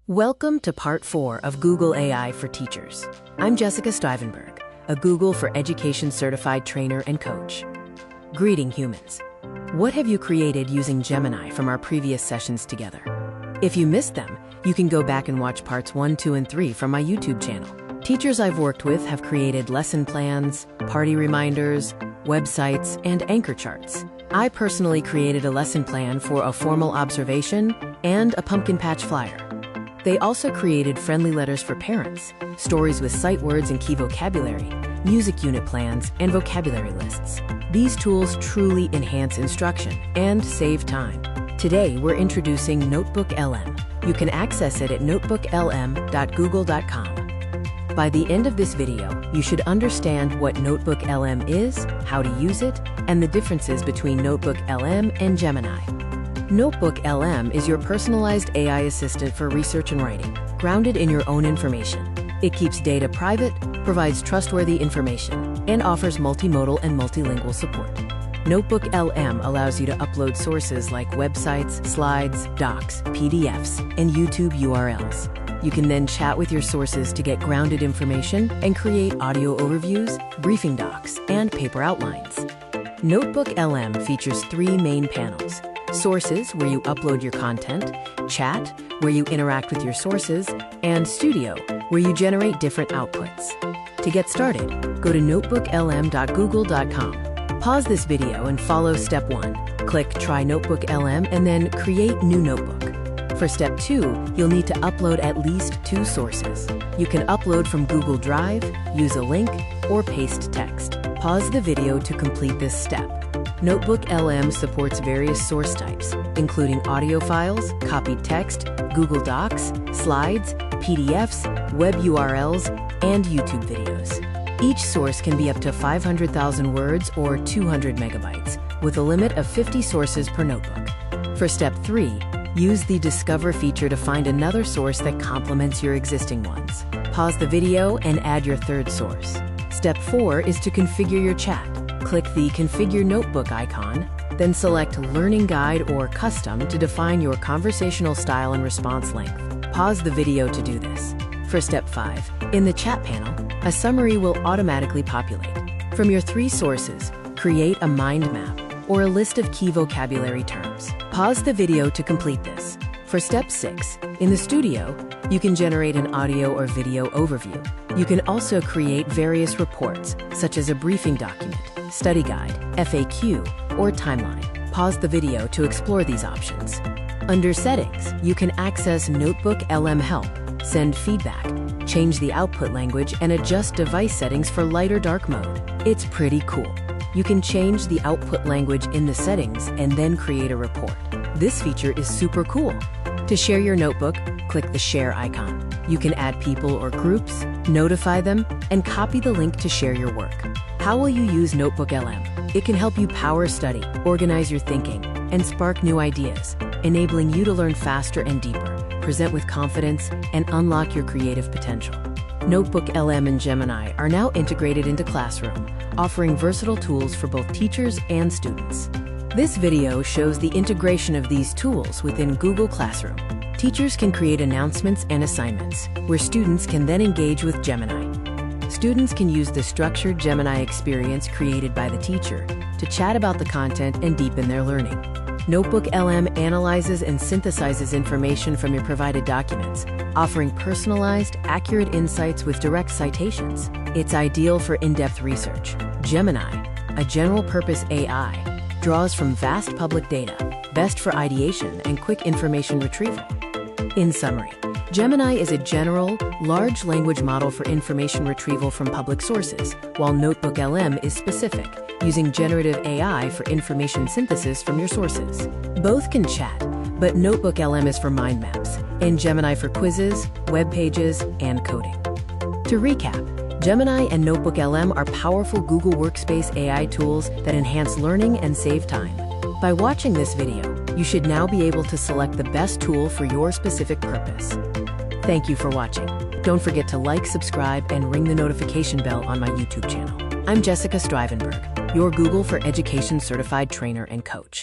Welcome to Part 4 of Google AI for Teachers. I'm Jessica Stuivenberg, a Google for Education certified trainer and coach. Greeting humans. What have you created using Gemini from our previous sessions together? If you missed them, you can go back and watch parts 1, 2, and 3 from my YouTube channel. Teachers I've worked with have created lesson plans, party reminders, websites, and anchor charts. I personally created a lesson plan for a formal observation and a pumpkin patch flyer. They also created friendly letters for parents, stories with sight words and key vocabulary, music unit plans, and vocabulary lists. These tools truly enhance instruction and save time. Today, we're introducing NotebookLM. You can access it at notebooklm.google.com. By the end of this video, you should understand what NotebookLM is, how to use it, and the differences between NotebookLM and Gemini. NotebookLM is your personalized AI assistant for research and writing, grounded in your own information. It keeps data private, provides trustworthy information, and offers multimodal and multilingual support. NotebookLM allows you to upload sources like websites, slides, docs, PDFs, and YouTube URLs. You can then chat with your sources to get grounded information and create audio overviews, briefing docs, and paper outlines. NotebookLM features 3 main panels: Sources, where you upload your content; Chat, where you interact with your sources; and Studio, where you generate different outputs. To get started, go to notebooklm.google.com. Pause this video and follow Step 1. Click Try NotebookLM and then Create New Notebook. For Step 2, you'll need to upload at least 2 sources. You can upload from Google Drive, use a link, or paste text. Pause the video to complete this step. NotebookLM supports various source types, including audio files, copied text, Google Docs, slides, PDFs, web URLs, and YouTube videos. Each source can be up to 500,000 words or 200 megabytes, with a limit of 50 sources per notebook. For Step 3, use the Discover feature to find another source that complements your existing ones. Pause the video and add your 3rd source. Step 4 is to configure your chat. Click the Configure Notebook icon, then select Learning Guide or Custom to define your conversational style and response length. Pause the video to do this. For Step 5, in the Chat panel, a summary will automatically populate. From your 3 sources, create a mind map or a list of key vocabulary terms. Pause the video to complete this. For Step 6, in the Studio, you can generate an audio or video overview. You can also create various reports, such as a briefing document, study guide, FAQ, or timeline. Pause the video to explore these options. Under Settings, you can access NotebookLM Help, send feedback, change the output language, and adjust device settings for light or dark mode. It's pretty cool. You can change the output language in the settings and then create a report. This feature is super cool. To share your notebook, click the Share icon. You can add people or groups, notify them, and copy the link to share your work. How will you use NotebookLM? It can help you power study, organize your thinking, and spark new ideas, enabling you to learn faster and deeper, present with confidence, and unlock your creative potential. NotebookLM and Gemini are now integrated into Classroom, offering versatile tools for both teachers and students. This video shows the integration of these tools within Google Classroom. Teachers can create announcements and assignments, where students can then engage with Gemini. Students can use the structured Gemini experience created by the teacher to chat about the content and deepen their learning. NotebookLM analyzes and synthesizes information from your provided documents, offering personalized, accurate insights with direct citations. It's ideal for in-depth research. Gemini, a general-purpose AI, draws from vast public data, best for ideation and quick information retrieval. In summary, Gemini is a general, large language model for information retrieval from public sources, while NotebookLM is specific, using generative AI for information synthesis from your sources. Both can chat, but NotebookLM is for mind maps, and Gemini for quizzes, web pages, and coding. To recap, Gemini and NotebookLM are powerful Google Workspace AI tools that enhance learning and save time. By watching this video, you should now be able to select the best tool for your specific purpose. Thank you for watching. Don't forget to like, subscribe, and ring the notification bell on my YouTube channel. I'm Jessica Stuivenberg, your Google for Education certified trainer and coach.